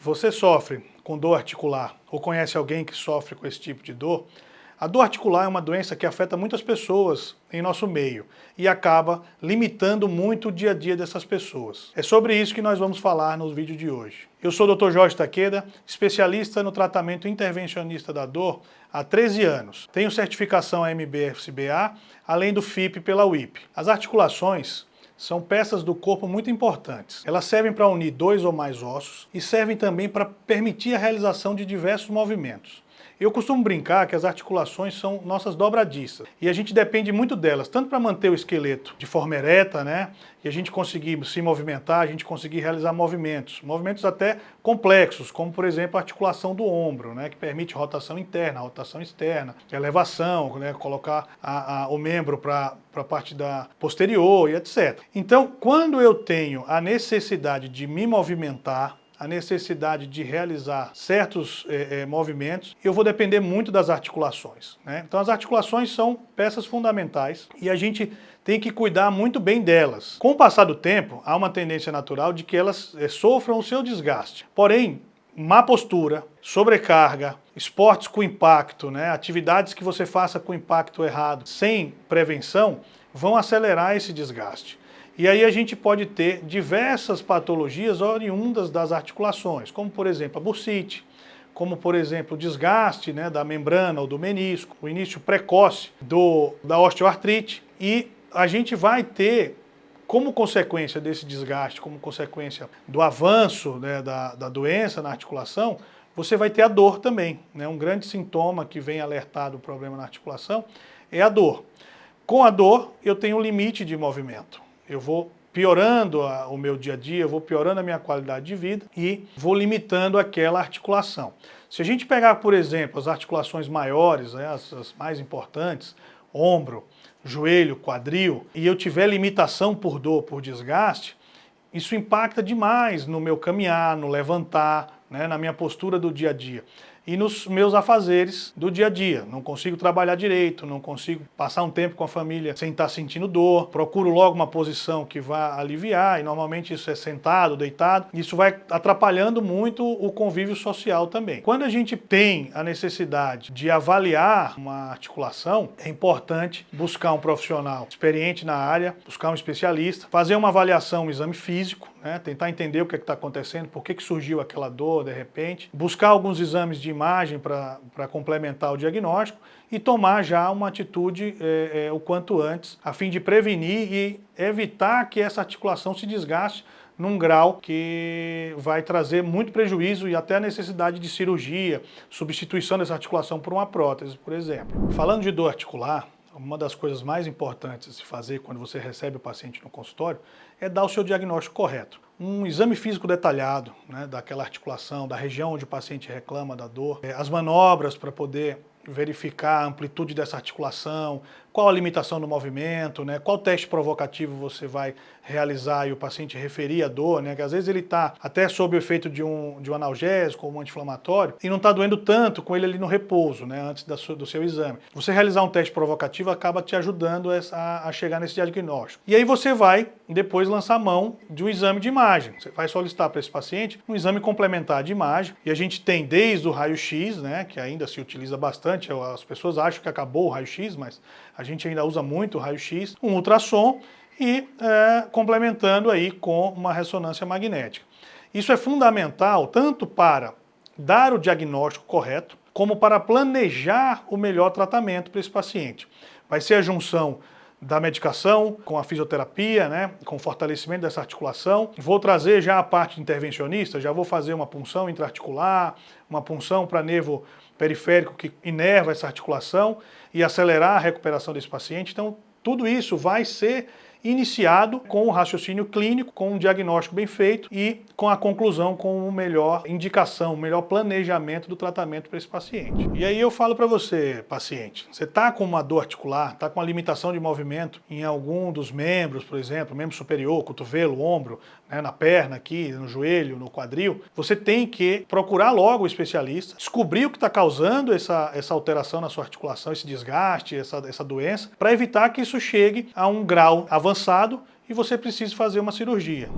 você sofre com dor articular ou conhece alguém que sofre com esse tipo de dor, a dor articular é uma doença que afeta muitas pessoas em nosso meio e acaba limitando muito o dia a dia dessas pessoas. É sobre isso que nós vamos falar no vídeo de hoje. Eu sou o Dr. Jorge Takeda, especialista no tratamento intervencionista da dor há 13 anos. Tenho certificação AMB-FCBA, além do FIP pela UIP. As articulações são peças do corpo muito importantes. Elas servem para unir dois ou mais ossos e servem também para permitir a realização de diversos movimentos. Eu costumo brincar que as articulações são nossas dobradiças e a gente depende muito delas, tanto para manter o esqueleto de forma ereta, né, e a gente conseguir se movimentar, a gente conseguir realizar movimentos até complexos, como por exemplo a articulação do ombro, né, que permite rotação interna, rotação externa, elevação, né, colocar o membro para a parte da posterior e etc. Então, quando eu tenho a necessidade de me movimentar, a necessidade de realizar certos movimentos, eu vou depender muito das articulações, né? Então as articulações são peças fundamentais e a gente tem que cuidar muito bem delas. Com o passar do tempo, há uma tendência natural de que elas sofram o seu desgaste. Porém, má postura, sobrecarga, esportes com impacto, né? Atividades que você faça com impacto errado, sem prevenção, vão acelerar esse desgaste. E aí a gente pode ter diversas patologias oriundas das articulações, como por exemplo a bursite, como por exemplo o desgaste, né, da membrana ou do menisco, o início precoce da osteoartrite, e a gente vai ter, como consequência desse desgaste, como consequência do avanço, né, da doença na articulação, você vai ter a dor também, né? Um grande sintoma que vem alertar do problema na articulação é a dor. Com a dor eu tenho um limite de movimento. Eu vou piorando o meu dia a dia, eu vou piorando a minha qualidade de vida e vou limitando aquela articulação. Se a gente pegar, por exemplo, as articulações maiores, né, as mais importantes, ombro, joelho, quadril, e eu tiver limitação por dor, por desgaste, isso impacta demais no meu caminhar, no levantar, né, na minha postura do dia a dia. E nos meus afazeres do dia a dia. Não consigo trabalhar direito, não consigo passar um tempo com a família sem estar sentindo dor, procuro logo uma posição que vá aliviar, e normalmente isso é sentado, deitado. Isso vai atrapalhando muito o convívio social também. Quando a gente tem a necessidade de avaliar uma articulação, é importante buscar um profissional experiente na área, buscar um especialista, fazer uma avaliação, um exame físico, né, tentar entender o que está acontecendo, por que surgiu aquela dor de repente, buscar alguns exames de imagem para complementar o diagnóstico e tomar já uma atitude o quanto antes, a fim de prevenir e evitar que essa articulação se desgaste num grau que vai trazer muito prejuízo e até a necessidade de cirurgia, substituição dessa articulação por uma prótese, por exemplo. Falando de dor articular, uma das coisas mais importantes a se fazer quando você recebe o paciente no consultório é dar o seu diagnóstico correto. Um exame físico detalhado, né, daquela articulação, da região onde o paciente reclama da dor, as manobras para poder verificar a amplitude dessa articulação, qual a limitação do movimento, né, qual teste provocativo você vai realizar e o paciente referir a dor, né, que às vezes ele está até sob o efeito de um analgésico ou um anti-inflamatório e não está doendo tanto com ele ali no repouso, né, antes do seu exame. Você realizar um teste provocativo acaba te ajudando a chegar nesse diagnóstico. E aí você vai depois lançar mão de um exame de imagem. Você vai solicitar para esse paciente um exame complementar de imagem e a gente tem desde o raio-x, né, que ainda se utiliza bastante, as pessoas acham que acabou o raio-x, mas a gente ainda usa muito o raio-x, um ultrassom e complementando aí com uma ressonância magnética. Isso é fundamental tanto para dar o diagnóstico correto, como para planejar o melhor tratamento para esse paciente. Vai ser a junção da medicação com a fisioterapia, né, com o fortalecimento dessa articulação. Vou trazer já a parte intervencionista, já vou fazer uma punção intraarticular, uma punção para nervo periférico que inerva essa articulação e acelerar a recuperação desse paciente. Então, tudo isso vai ser iniciado com o raciocínio clínico, com um diagnóstico bem feito e com a conclusão com uma melhor indicação, um melhor planejamento do tratamento para esse paciente. E aí eu falo para você, paciente, você está com uma dor articular, está com uma limitação de movimento em algum dos membros, por exemplo, membro superior, cotovelo, ombro, né, na perna aqui, no joelho, no quadril, você tem que procurar logo o especialista, descobrir o que está causando essa alteração na sua articulação, esse desgaste, essa doença, para evitar que isso chegue a um grau avançado e você precisa fazer uma cirurgia.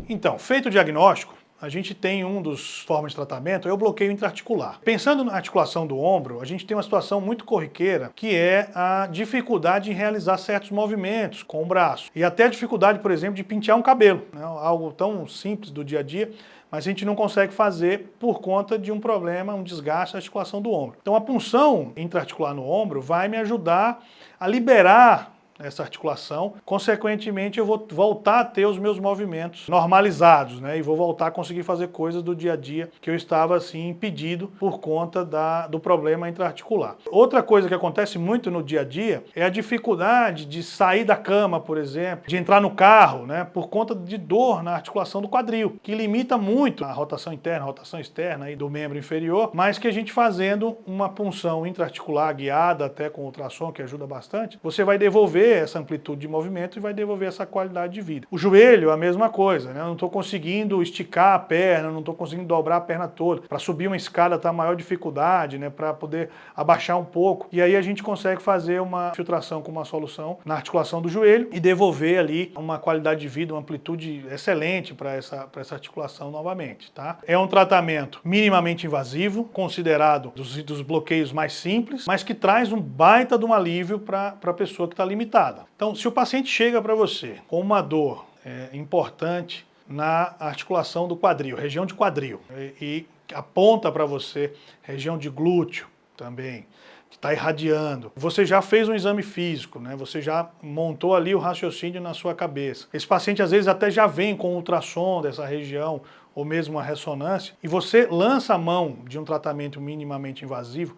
Então, feito o diagnóstico, a gente tem um dos formas de tratamento, é o bloqueio intraarticular. Pensando na articulação do ombro, a gente tem uma situação muito corriqueira, que é a dificuldade em realizar certos movimentos com o braço. E até a dificuldade, por exemplo, de pentear um cabelo, né? Algo tão simples do dia a dia, mas a gente não consegue fazer por conta de um problema, um desgaste da articulação do ombro. Então a punção intraarticular no ombro vai me ajudar a liberar essa articulação, consequentemente eu vou voltar a ter os meus movimentos normalizados, né? E vou voltar a conseguir fazer coisas do dia a dia que eu estava assim impedido por conta do problema intraarticular. Outra coisa que acontece muito no dia a dia é a dificuldade de sair da cama, por exemplo, de entrar no carro, né? Por conta de dor na articulação do quadril, que limita muito a rotação interna, a rotação externa aí do membro inferior, mas que a gente fazendo uma punção intraarticular guiada até com ultrassom, que ajuda bastante, você vai devolver essa amplitude de movimento e vai devolver essa qualidade de vida. O joelho, a mesma coisa, né? Eu não estou conseguindo esticar a perna, não estou conseguindo dobrar a perna toda. Para subir uma escada está a maior dificuldade, né? Para poder abaixar um pouco. E aí a gente consegue fazer uma infiltração com uma solução na articulação do joelho e devolver ali uma qualidade de vida, uma amplitude excelente para essa articulação novamente, tá? É um tratamento minimamente invasivo, considerado dos bloqueios mais simples, mas que traz um baita de um alívio para a pessoa que está limitada. Então, se o paciente chega para você com uma dor importante na articulação do quadril, região de quadril, e aponta para você região de glúteo também, que está irradiando, você já fez um exame físico, né? Você já montou ali o raciocínio na sua cabeça. Esse paciente às vezes até já vem com ultrassom dessa região, ou mesmo uma ressonância, e você lança a mão de um tratamento minimamente invasivo,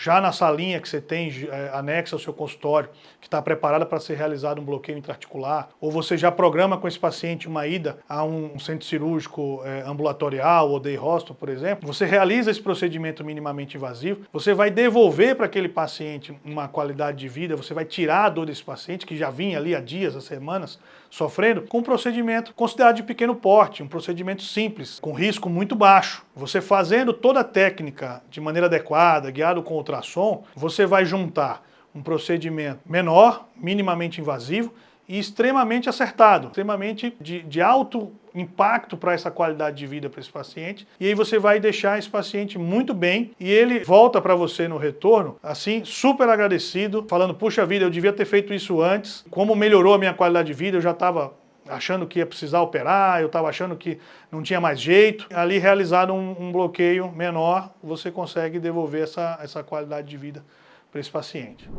já na salinha que você tem anexa ao seu consultório, que está preparada para ser realizado um bloqueio intraarticular, ou você já programa com esse paciente uma ida a um centro cirúrgico ambulatorial ou day hospital, por exemplo, você realiza esse procedimento minimamente invasivo, você vai devolver para aquele paciente uma qualidade de vida, você vai tirar a dor desse paciente, que já vinha ali há dias, há semanas, sofrendo, com um procedimento considerado de pequeno porte, um procedimento simples, com risco muito baixo. Você fazendo toda a técnica de maneira adequada, guiado com ultrassom, você vai juntar um procedimento menor, minimamente invasivo e extremamente acertado, extremamente de alto impacto para essa qualidade de vida para esse paciente, e aí você vai deixar esse paciente muito bem e ele volta para você no retorno, assim, super agradecido, falando, puxa vida, eu devia ter feito isso antes, como melhorou a minha qualidade de vida, eu já estava achando que ia precisar operar, eu estava achando que não tinha mais jeito. Ali realizado um bloqueio menor, você consegue devolver essa qualidade de vida para esse paciente.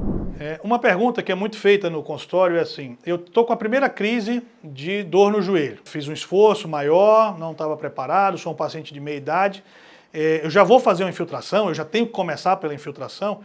Uma pergunta que é muito feita no consultório é assim, eu estou com a primeira crise de dor no joelho, fiz um esforço maior, não estava preparado, sou um paciente de meia idade, eu já vou fazer uma infiltração, eu já tenho que começar pela infiltração,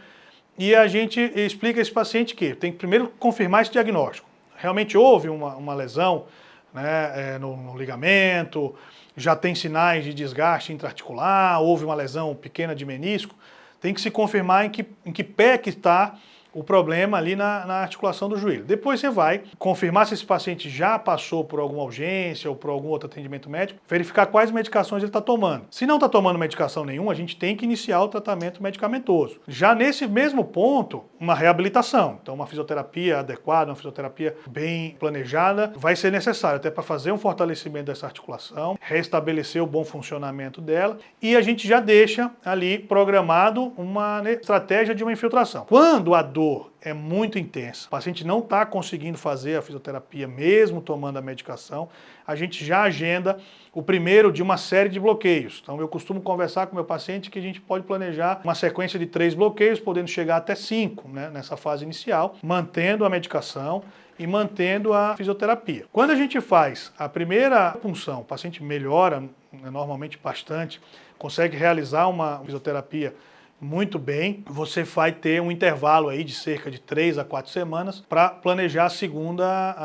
e a gente explica a esse paciente que tem que primeiro confirmar esse diagnóstico. Realmente houve uma lesão, né, no ligamento, já tem sinais de desgaste intraarticular, houve uma lesão pequena de menisco, tem que se confirmar em que pé que está o problema ali na articulação do joelho. Depois você vai confirmar se esse paciente já passou por alguma urgência ou por algum outro atendimento médico, verificar quais medicações ele está tomando. Se não está tomando medicação nenhuma, a gente tem que iniciar o tratamento medicamentoso. Já nesse mesmo ponto, uma reabilitação. Então uma fisioterapia adequada, uma fisioterapia bem planejada, vai ser necessário até para fazer um fortalecimento dessa articulação, restabelecer o bom funcionamento dela, e a gente já deixa ali programado uma estratégia de uma infiltração. Quando a dor é muito intensa, o paciente não está conseguindo fazer a fisioterapia mesmo tomando a medicação, a gente já agenda o primeiro de uma série de bloqueios. Então eu costumo conversar com o meu paciente que a gente pode planejar uma sequência de 3 bloqueios, podendo chegar até 5, né, nessa fase inicial, mantendo a medicação e mantendo a fisioterapia. Quando a gente faz a primeira punção, o paciente melhora normalmente bastante, consegue realizar uma fisioterapia muito bem, você vai ter um intervalo aí de cerca de 3 a 4 semanas para planejar a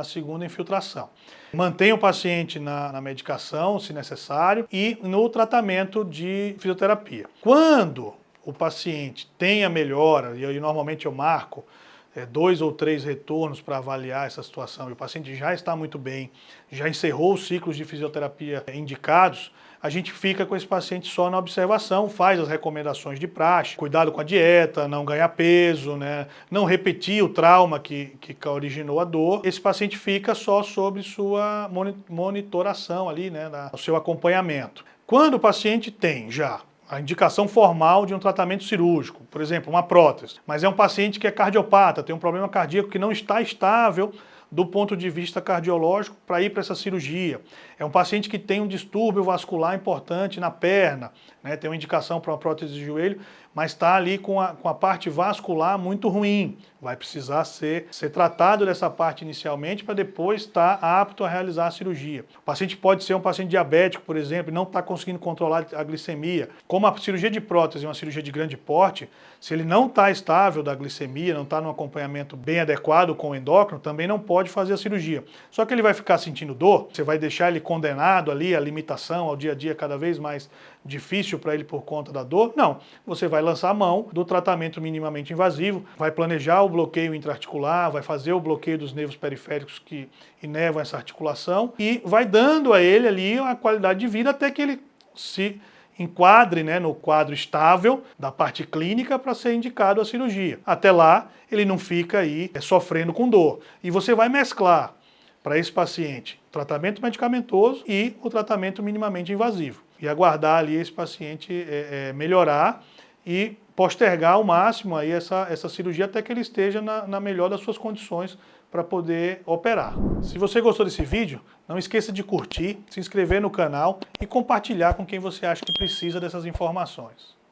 segunda infiltração. Mantenha o paciente na medicação, se necessário, e no tratamento de fisioterapia. Quando o paciente tem a melhora, e aí normalmente eu marco 2 ou 3 retornos para avaliar essa situação, e o paciente já está muito bem, já encerrou os ciclos de fisioterapia indicados, a gente fica com esse paciente só na observação, faz as recomendações de praxe, cuidado com a dieta, não ganhar peso, né, não repetir o trauma que originou a dor. Esse paciente fica só sob sua monitoração ali, né, o seu acompanhamento. Quando o paciente tem já a indicação formal de um tratamento cirúrgico, por exemplo, uma prótese, mas é um paciente que é cardiopata, tem um problema cardíaco que não está estável do ponto de vista cardiológico para ir para essa cirurgia. É um paciente que tem um distúrbio vascular importante na perna, né, tem uma indicação para uma prótese de joelho, mas está ali com a parte vascular muito ruim. Vai precisar ser tratado dessa parte inicialmente para depois estar apto a realizar a cirurgia. O paciente pode ser um paciente diabético, por exemplo, e não está conseguindo controlar a glicemia. Como a cirurgia de prótese é uma cirurgia de grande porte, se ele não está estável da glicemia, não está num acompanhamento bem adequado com o endócrino, também não pode fazer a cirurgia. Só que ele vai ficar sentindo dor, você vai deixar ele condenado ali à limitação, ao dia a dia cada vez mais difícil para ele por conta da dor? Não. Você vai lançar a mão do tratamento minimamente invasivo, vai planejar o bloqueio intraarticular, vai fazer o bloqueio dos nervos periféricos que inervam essa articulação e vai dando a ele ali a qualidade de vida até que ele se enquadre, né, no quadro estável da parte clínica para ser indicado a cirurgia. Até lá, ele não fica aí sofrendo com dor. E você vai mesclar para esse paciente o tratamento medicamentoso e o tratamento minimamente invasivo. E aguardar ali esse paciente melhorar e postergar ao máximo aí essa cirurgia até que ele esteja na melhor das suas condições para poder operar. Se você gostou desse vídeo, não esqueça de curtir, se inscrever no canal e compartilhar com quem você acha que precisa dessas informações.